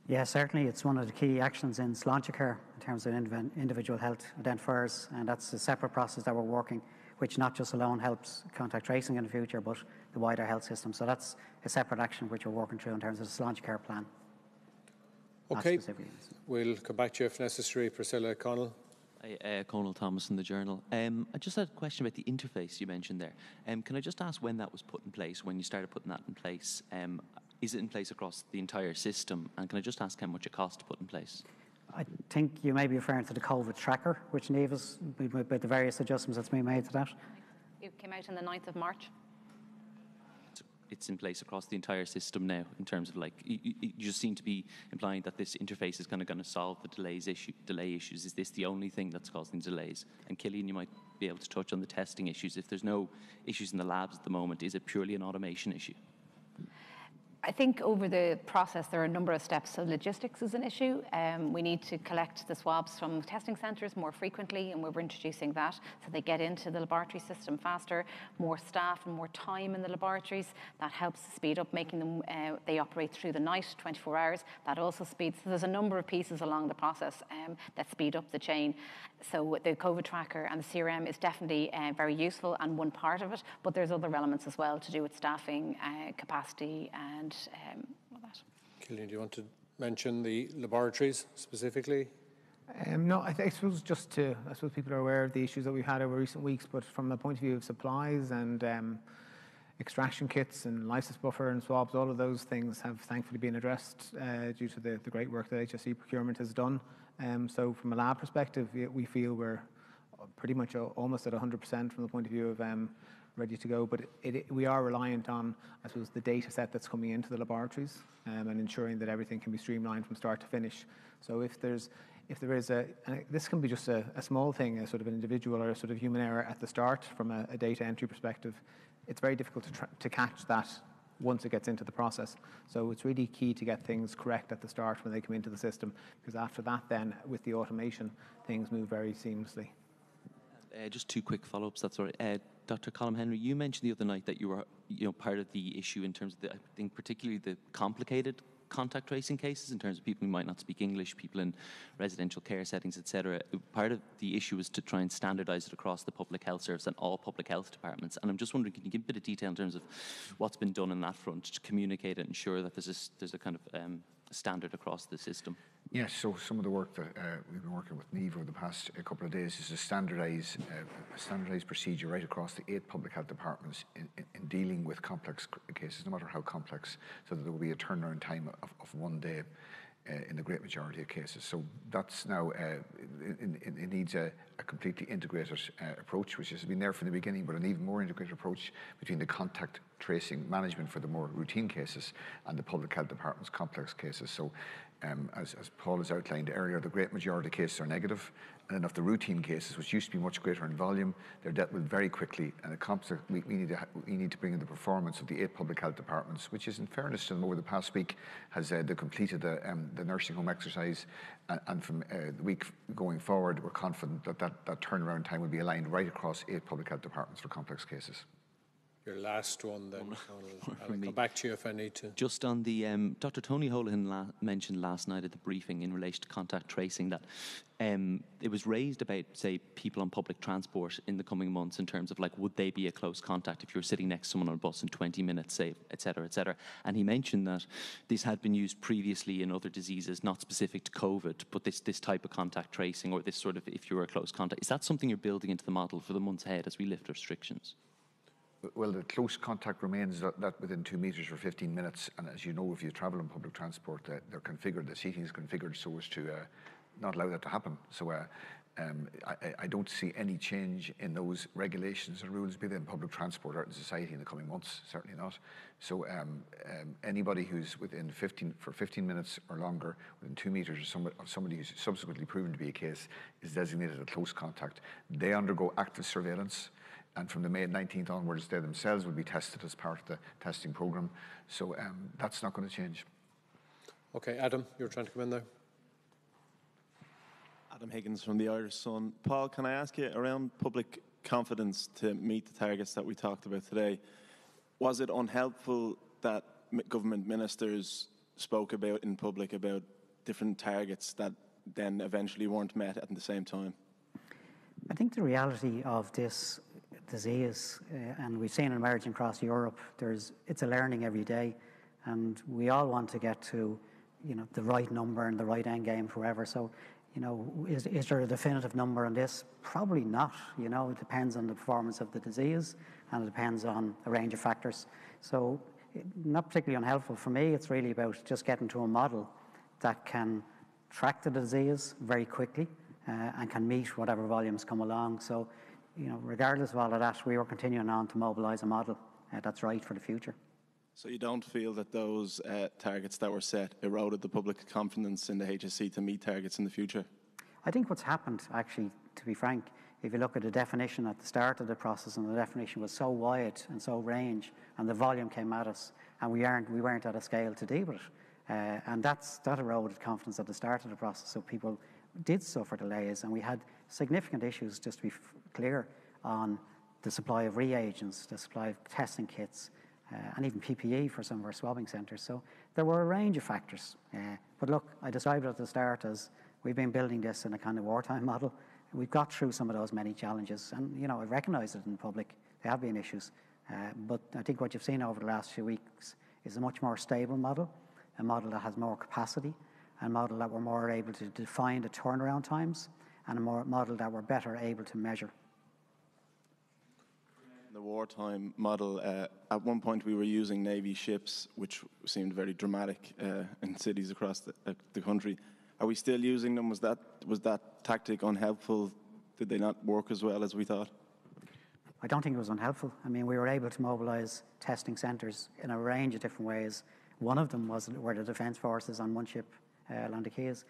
Yeah, certainly it's one of the key actions in Sláintecare in terms of individual health identifiers, and that's a separate process that we're working, which not just alone helps contact tracing in the future, but the wider health system. So that's a separate action which we're working through in terms of the Sláintecare plan. Okay, we'll come back to you if necessary. Priscilla Connell. Conal Thomas in the Journal. I just had a question about the interface you mentioned there. Can I just ask when that was put in place, when you started putting that in place? Is it in place across the entire system? And can I just ask how much it costs to put in place? I think you may be referring to the COVID tracker, which Neva's, with the various adjustments that's been made to that. It came out on the 9th of March. It's in place across the entire system now, in terms of like, you just seem to be implying that this interface is going to solve the delay issues. Is this the only thing that's causing delays? And Cillian, you might be able to touch on the testing issues. If there's no issues in the labs at the moment, is it purely an automation issue? I think over the process there are a number of steps. So logistics is an issue. We need to collect the swabs from testing centres more frequently, and we're introducing that so they get into the laboratory system faster. More staff and more time in the laboratories. That helps speed up making them, they operate through the night, 24 hours. That also speeds. So there's a number of pieces along the process that speed up the chain. So the COVID tracker and the CRM is definitely very useful and one part of it, but there's other elements as well to do with staffing, capacity and all that. Cillian, do you want to mention the laboratories specifically? No, I suppose I suppose people are aware of the issues that we've had over recent weeks, but from the point of view of supplies and extraction kits and lysis buffer and swabs, all of those things have thankfully been addressed due to the great work that HSE procurement has done. So from a lab perspective, we feel we're pretty much almost at 100% from the point of view of ready to go, but we are reliant on, I suppose, the data set that's coming into the laboratories and ensuring that everything can be streamlined from start to finish. So if there is this can be just a small thing, a sort of an individual or a sort of human error at the start from a data entry perspective, it's very difficult to catch that once it gets into the process. So it's really key to get things correct at the start when they come into the system, because after that then, with the automation, things move very seamlessly. Just two quick follow-ups, that's all right. Dr. Colm Henry, you mentioned the other night that you were part of the issue in terms of I think particularly the complicated contact tracing cases in terms of people who might not speak English, people in residential care settings, etc. Part of the issue is to try and standardise it across the public health service and all public health departments. And I'm just wondering, can you give a bit of detail in terms of what's been done on that front to communicate and ensure that there's a kind of standard across the system? Yes, so some of the work that we've been working with Neve over the past couple of days is to standardise procedure right across the 8 public health departments in dealing with complex cases, no matter how complex, so that there will be a turnaround time of 1 day in the great majority of cases. So that's now, it needs a completely integrated approach, which has been there from the beginning, but an even more integrated approach between the contact tracing management for the more routine cases and the public health department's complex cases. So as Paul has outlined earlier, the great majority of cases are negative, and then of the routine cases, which used to be much greater in volume, they're dealt with very quickly, and we need to bring in the performance of the 8 public health departments, which is, in fairness to them, over the past week has they completed the nursing home exercise, and from the week going forward, we're confident that turnaround time will be aligned right across 8 public health departments for complex cases. Your last one then, I'll come back to you if I need to. Just on the, Dr. Tony Holohan mentioned last night at the briefing in relation to contact tracing that it was raised about, say, people on public transport in the coming months in terms of, like, would they be a close contact if you're sitting next to someone on a bus in 20 minutes, say, et cetera, et cetera. And he mentioned that this had been used previously in other diseases, not specific to COVID, but this type of contact tracing, or this sort of, if you're a close contact. Is that something you're building into the model for the months ahead as we lift restrictions? Well, the close contact remains that within 2 metres for 15 minutes, and as you know, if you travel on public transport, they're configured, the seating is configured so as to not allow that to happen. So I don't see any change in those regulations and rules, be they in public transport or in society in the coming months, certainly not. So anybody who's within 15 minutes or longer, within 2 meters of somebody who's subsequently proven to be a case, is designated a close contact. They undergo active surveillance, and from the May 19th onwards, they themselves will be tested as part of the testing program. So that's not going to change. Okay, Adam, you were trying to come in there. Adam Higgins from the Irish Sun. Paul, can I ask you around public confidence to meet the targets that we talked about today? Was it unhelpful that government ministers spoke about in public about different targets that then eventually weren't met at the same time? I think the reality of this disease, and we've seen it emerging across Europe, it's a learning every day, and we all want to get to, the right number and the right end game forever. So, is there a definitive number on this? Probably not. It depends on the performance of the disease, and it depends on a range of factors. So, not particularly unhelpful for me. It's really about just getting to a model that can track the disease very quickly and can meet whatever volumes come along. So, regardless of all of that, we were continuing on to mobilise a model that's right for the future. So you don't feel that those targets that were set eroded the public confidence in the HSE to meet targets in the future? I think what's happened, actually, to be frank, if you look at the definition at the start of the process, and the definition was so wide and so range, and the volume came at us, and we weren't at a scale to deal with it. And that eroded confidence at the start of the process, so people did suffer delays, and we had significant issues, just to be clear, on the supply of reagents, the supply of testing kits, and even PPE for some of our swabbing centres. So there were a range of factors. But look, I described it at the start as we've been building this in a kind of wartime model. We've got through some of those many challenges, and I recognise it in public. There have been issues. But I think what you've seen over the last few weeks is a much more stable model, a model that has more capacity, a model that we're more able to define the turnaround times, and a model that we're better able to measure. The wartime model, at one point we were using Navy ships, which seemed very dramatic in cities across the country. Are we still using them? Was that tactic unhelpful? Did they not work as well as we thought? I don't think it was unhelpful. I mean, we were able to mobilise testing centres in a range of different ways. One of them were the Defence Forces on one ship, Land of Keys,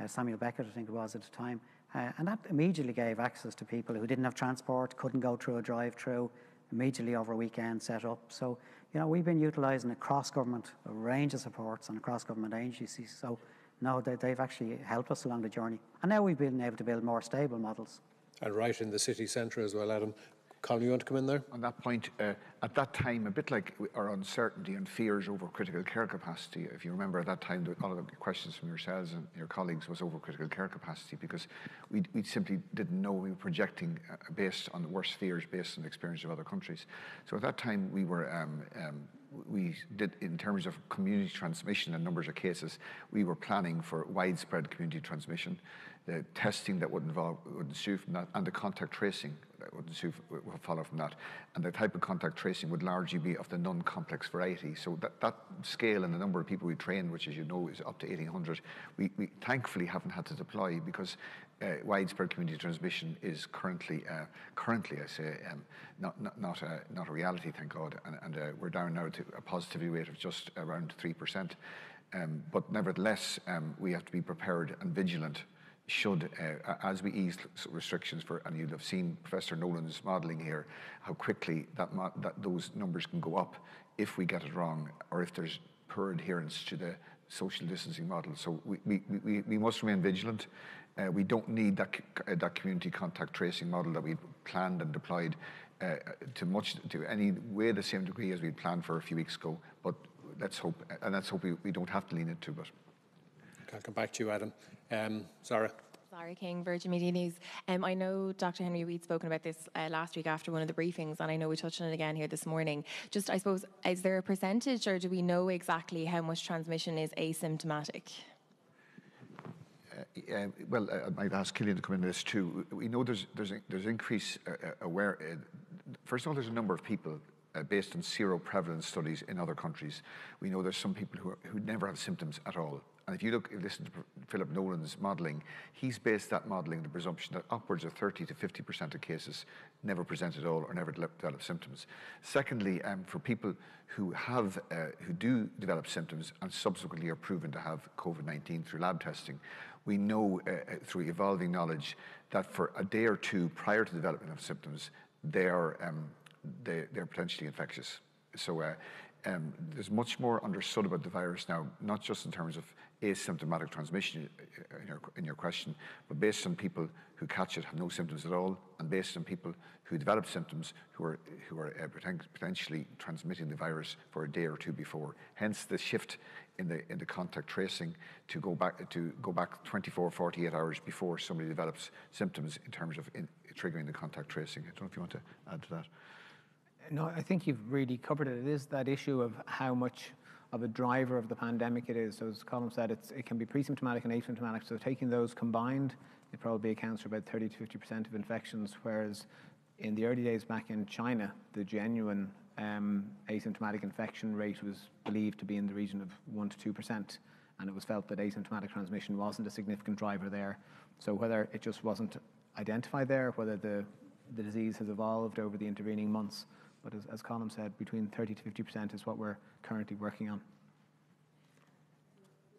Samuel Beckett, I think it was at the time. And that immediately gave access to people who didn't have transport, couldn't go through a drive-through, immediately over a weekend set up. So, we've been utilising across government a range of supports and across government agencies. So, no, they've actually helped us along the journey. And now we've been able to build more stable models. And right in the city centre as well, Adam. Colin, you want to come in there? On that point, at that time, a bit like our uncertainty and fears over critical care capacity, if you remember at that time, all of the questions from yourselves and your colleagues was over critical care capacity, because we simply didn't know. We were projecting based on the worst fears, based on the experience of other countries. So at that time, we did, in terms of community transmission and numbers of cases, we were planning for widespread community transmission, the testing that would ensue from that, and the contact tracing that would follow from that. And the type of contact tracing would largely be of the non-complex variety. So that scale and the number of people we trained, which, as you know, is up to 1,800, we thankfully haven't had to deploy, because widespread community transmission is currently I say, not a reality, thank God. And we're down now to a positivity rate of just around 3%. But nevertheless, we have to be prepared and vigilant should, as we ease restrictions and you'll have seen Professor Nolan's modelling here, how quickly that those numbers can go up if we get it wrong, or if there's poor adherence to the social distancing model. So we must remain vigilant. We don't need that community contact tracing model that we planned and deployed to any way the same degree as we planned for a few weeks ago. But let's hope we don't have to lean into it. I'll come back to you, Adam. Sarah. Sarah King, Virgin Media News. I know Dr. Henry, we'd spoken about this last week after one of the briefings, and I know we touched on it again here this morning. Just, I suppose, is there a percentage, or do we know exactly how much transmission is asymptomatic? Well, I might ask Killian to come into this too. We know there's increased first of all, there's a number of people based on Sero prevalence studies in other countries. We know there's some people who never have symptoms at all, And if you listen to Philip Nolan's modelling, he's based that modelling on the presumption that upwards of 30 to 50% of cases never present at all or never develop symptoms. Secondly, for people who do develop symptoms and subsequently are proven to have COVID-19 through lab testing, we know through evolving knowledge that for a day or two prior to the development of symptoms, they're potentially infectious. So there's much more understood about the virus now, not just in terms of asymptomatic transmission in your question, but based on people who catch it have no symptoms at all, and based on people who develop symptoms who are potentially transmitting the virus for a day or two before. Hence the shift in the contact tracing to go back 24, 48 hours before somebody develops symptoms in terms of triggering the contact tracing. I don't know if you want to add to that. No, I think you've really covered it. It is that issue of how much of a driver of the pandemic it is. So as Colm said, it can be pre-symptomatic and asymptomatic. So taking those combined, it probably accounts for about 30 to 50% of infections, whereas in the early days back in China, the genuine asymptomatic infection rate was believed to be in the region of 1 to 2%, and it was felt that asymptomatic transmission wasn't a significant driver there. So whether it just wasn't identified there, whether the disease has evolved over the intervening months, but as Colm said, between 30 to 50% is what we're currently working on.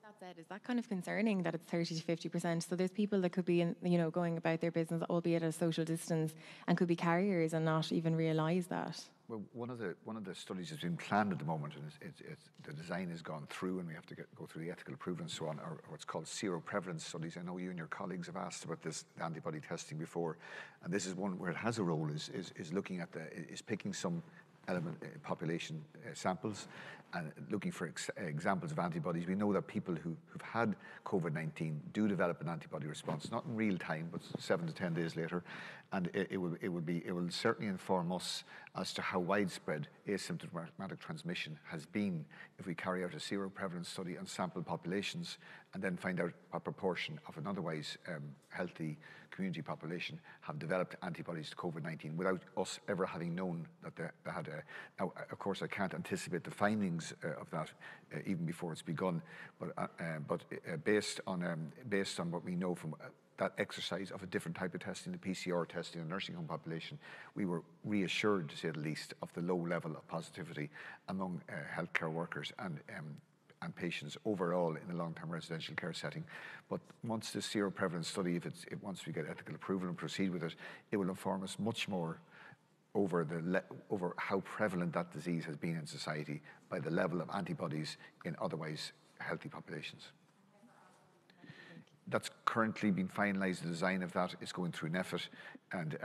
That said, is that kind of concerning that it's 30 to 50%? So there's people that could be, going about their business, albeit at a social distance, and could be carriers and not even realise that. Well, one of the studies that's been planned at the moment, and the design has gone through, and we have to go through the ethical approval and so on, are what's called Sero Prevalence studies. I know you and your colleagues have asked about this antibody testing before, and this is one where it has a role, is looking at is picking some population samples and looking for examples of antibodies. We know that people who've had COVID-19 do develop an antibody response, not in real time, but 7 to 10 days later, and it will certainly inform us as to how widespread asymptomatic transmission has been if we carry out a seroprevalence study on sample populations and then find out what proportion of an otherwise healthy community population have developed antibodies to COVID-19 without us ever having known that they had a... Now, of course, I can't anticipate the findings of that even before it's begun, but based on what we know from that exercise of a different type of testing, the PCR testing in the nursing home population, we were reassured, to say the least, of the low level of positivity among healthcare workers and patients overall in the long-term residential care setting. But once the seroprevalence study, once we get ethical approval and proceed with it, it will inform us much more over how prevalent that disease has been in society by the level of antibodies in otherwise healthy populations. That's currently been finalised. The design of that is going through NEFIT, and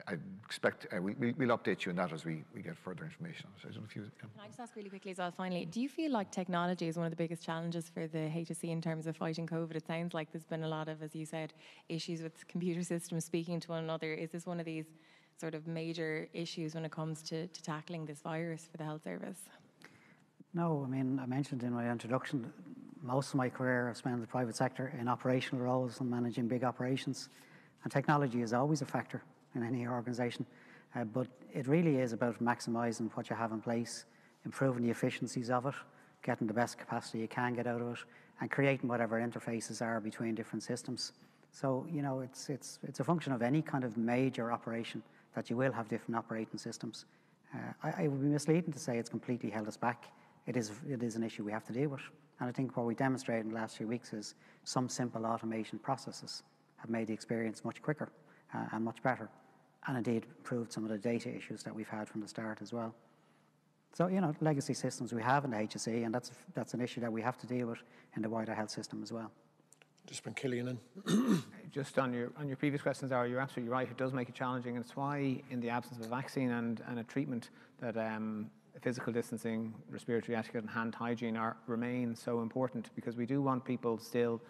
I expect we'll update you on that as we get further information on it. So I don't know if you Can I just ask really quickly as well, finally, do you feel like technology is one of the biggest challenges for the HSE in terms of fighting COVID? It sounds like there's been a lot of, as you said, issues with computer systems speaking to one another. Is this one of these sort of major issues when it comes to tackling this virus for the health service? No, I mean, I mentioned in my introduction, most of my career I've spent in the private sector in operational roles and managing big operations. And technology is always a factor in any organisation. But it really is about maximising what you have in place, improving the efficiencies of it, getting the best capacity you can get out of it, and creating whatever interfaces are between different systems. So, it's a function of any kind of major operation that you will have different operating systems. I would be misleading to say it's completely held us back. It is an issue we have to deal with. And I think what we demonstrated in the last few weeks is some simple automation processes have made the experience much quicker and much better, and indeed improved some of the data issues that we've had from the start as well. So, legacy systems we have in the HSE, and that's an issue that we have to deal with in the wider health system as well. Just been Killian in. Just on your previous questions, you're absolutely right. It does make it challenging, and it's why, in the absence of a vaccine and a treatment, that physical distancing, respiratory etiquette, and hand hygiene remain so important, because we do want people still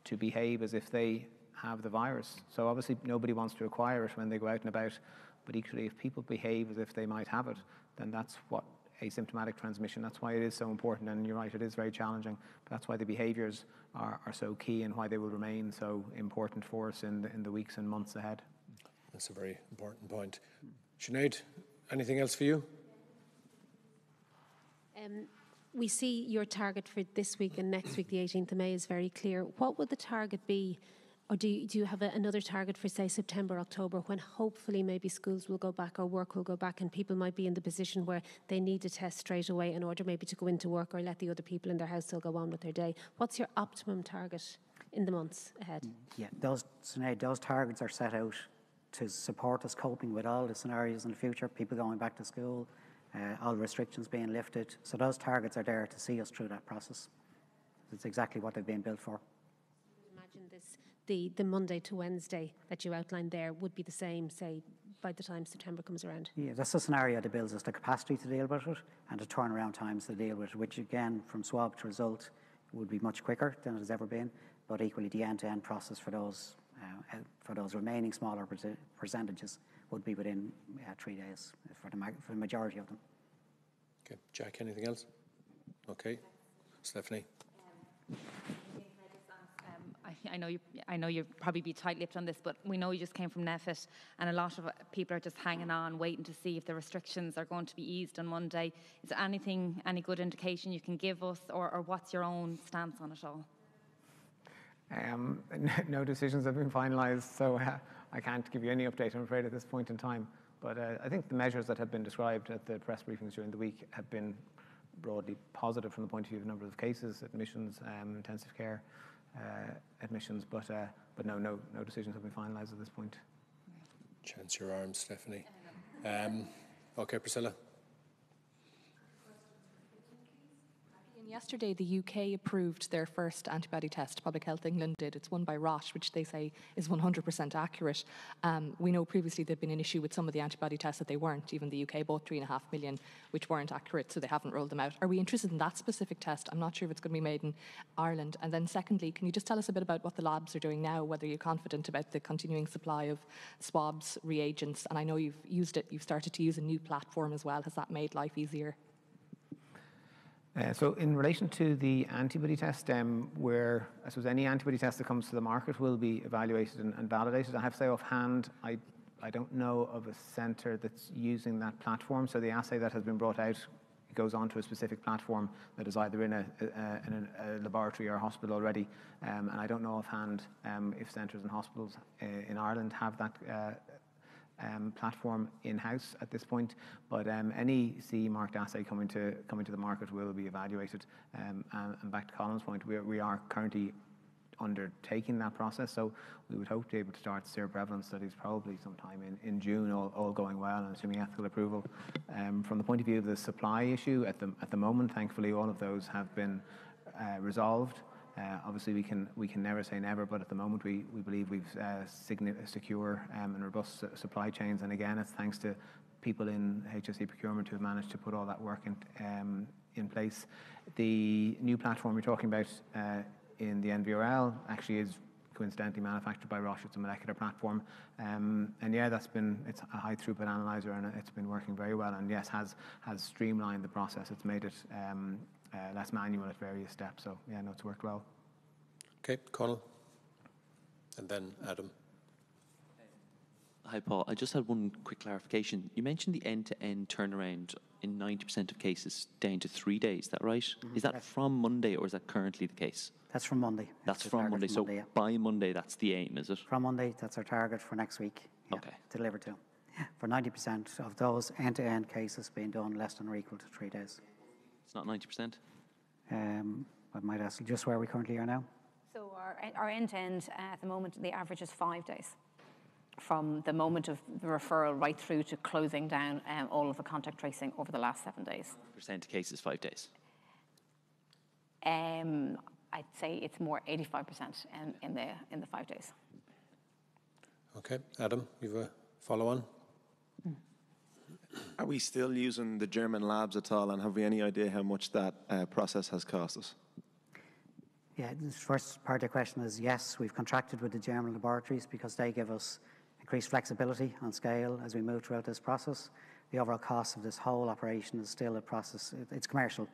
to behave as if they have the virus. So obviously nobody wants to acquire it when they go out and about, but equally if people behave as if they might have it, then that's what asymptomatic transmission, that's why it is so important. And you're right, it is very challenging, but that's why the behaviours are so key and why they will remain so important for us in the weeks and months ahead. That's a very important point. Sinead, anything else for you? we see your target for this week and next week, the 18th of May, is very clear. What would the target be? Or do you have another target for, say, September, October, when hopefully maybe schools will go back or work will go back and people might be in the position where they need to test straight away in order maybe to go into work or let the other people in their house still go on with their day? What's your optimum target in the months ahead? Yeah, those targets are set out to support us coping with all the scenarios in the future, people going back to school, all restrictions being lifted. So those targets are there to see us through that process. It's exactly what they've been built for. Imagine this. The Monday to Wednesday that you outlined there would be the same, say, by the time September comes around? Yeah, that's the scenario that builds us the capacity to deal with it and the turnaround times to deal with it, which again, from swab to result, would be much quicker than it has ever been, but equally the end-to-end process for those remaining smaller percentages would be within 3 days for the majority of them. Okay, Jack, anything else? Okay, Stephanie. I know you'll probably be tight-lipped on this, but we know you just came from NEFIT, and a lot of people are just hanging on, waiting to see if the restrictions are going to be eased on Monday. Is there any good indication you can give us, or what's your own stance on it all? No decisions have been finalised, so I can't give you any update, I'm afraid, at this point in time. But I think the measures that have been described at the press briefings during the week have been broadly positive from the point of view of number of cases, admissions, intensive care admissions, but no decisions have been finalised at this point. Chance your arms, Stephanie. Okay, Priscilla. Yesterday, the UK approved their first antibody test. Public Health England did. It's one by Roche, which they say is 100% accurate. We know previously there'd been an issue with some of the antibody tests that they weren't. Even the UK bought 3.5 million, which weren't accurate, so they haven't rolled them out. Are we interested in that specific test? I'm not sure if it's going to be made in Ireland. And then secondly, can you just tell us a bit about what the labs are doing now, whether you're confident about the continuing supply of swabs, reagents? And I know you've started to use a new platform as well. Has that made life easier? So in relation to the antibody test, where I suppose any antibody test that comes to the market will be evaluated and validated. I have to say offhand, I don't know of a centre that's using that platform. So the assay that has been brought out goes onto a specific platform that is either in a laboratory or hospital already. And I don't know offhand if centres and hospitals in Ireland have that platform in-house at this point, but any CE-marked assay coming to the market will be evaluated. And back to Colin's point, we are currently undertaking that process, so we would hope to be able to start Sero Prevalence studies probably sometime in June, all going well and assuming ethical approval. From the point of view of the supply issue, at the moment, thankfully, all of those have been resolved. Obviously, we can never say never, but at the moment we believe we've secure and robust supply chains. And again, it's thanks to people in HSE procurement who have managed to put all that work in place. The new platform we're talking about in the NVRL actually is coincidentally manufactured by Roche. It's a molecular platform, and yeah, it's a high throughput analyzer, and it's been working very well. And yes, has streamlined the process. It's made it less manual at various steps. So yeah, no, it's worked well. Okay, Conal, and then Adam. Hi, Paul. I just had one quick clarification. You mentioned the end-to-end turnaround in 90% of cases down to 3 days. Is that right? Mm-hmm. Is that from Monday, or is that currently the case? That's from Monday. That's from Monday. So Monday, yeah. By Monday, that's the aim, is it? From Monday, that's our target for next week. Yeah, okay. To deliver to. Yeah, for 90% of those end-to-end cases being done less than or equal to 3 days. It's not 90%? I might ask just where we currently are now. So our end-to-end at the moment, the average is 5 days. From the moment of the referral right through to closing down all of the contact tracing over the last 7 days. Percent of cases, 5 days? I'd say it's more 85% in the 5 days. Okay, Adam, you've a follow-on? Are we still using the German labs at all, and have we any idea how much that process has cost us? Yeah, the first part of the question is yes, we've contracted with the German laboratories because they give us increased flexibility on scale as we move throughout this process. The overall cost of this whole operation is still a process. It's commercial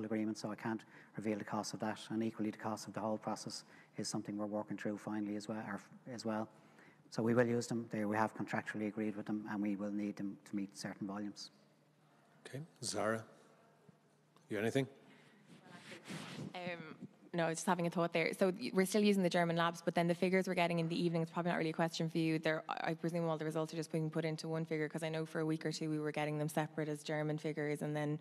agreement, so I can't reveal the cost of that. And equally, the cost of the whole process is something we're working through finally as well. So we will use them. We have contractually agreed with them, and we will need them to meet certain volumes. Okay, Zara, You anything? No, I was just having a thought there. So we're still using the German labs, but then the figures we're getting in the evening, it's probably not really a question for you. I presume all the results are just being put into one figure, because I know for a week or two we were getting them separate as German figures and then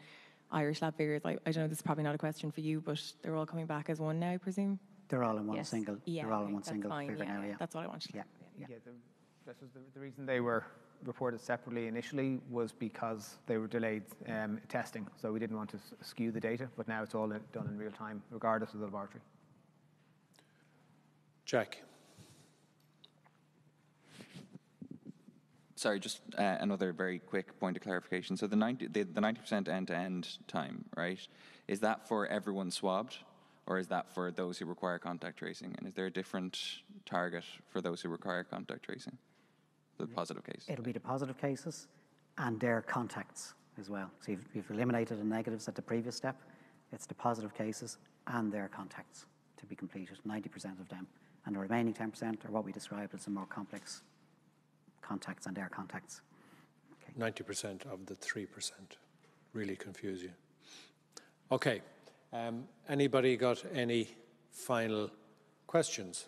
Irish lab figures. I don't know, this is probably not a question for you, but they're all coming back as one now, I presume? They're all in one Yes. single. Yeah, they're all in okay, one that's single fine, figure now. Yeah, that's what I wanted to know. Yeah, this was the reason they were reported separately initially was because they were delayed testing. So we didn't want to skew the data, but now it's all done in real time, regardless of the laboratory. Jack. Sorry, just another very quick point of clarification. So the 90% end-to-end time, right? Is that for everyone swabbed, or is that for those who require contact tracing? And is there a different target for those who require contact tracing? The positive case. it'll be the positive cases and their contacts as well. So you've eliminated the negatives at the previous step. It's the positive cases and their contacts to be completed, 90% of them. And the remaining 10% are what we described as the more complex contacts and their contacts. Okay. 90% of the 3%. Really confuse you. Okay. Anybody got any final questions?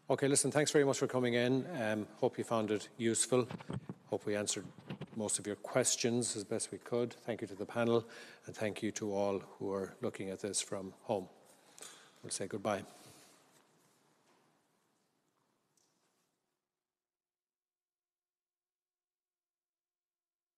Okay, listen, thanks very much for coming in. Hope you found it useful. Hope we answered most of your questions as best we could. Thank you to the panel, and thank you to all who are looking at this from home. We'll say goodbye.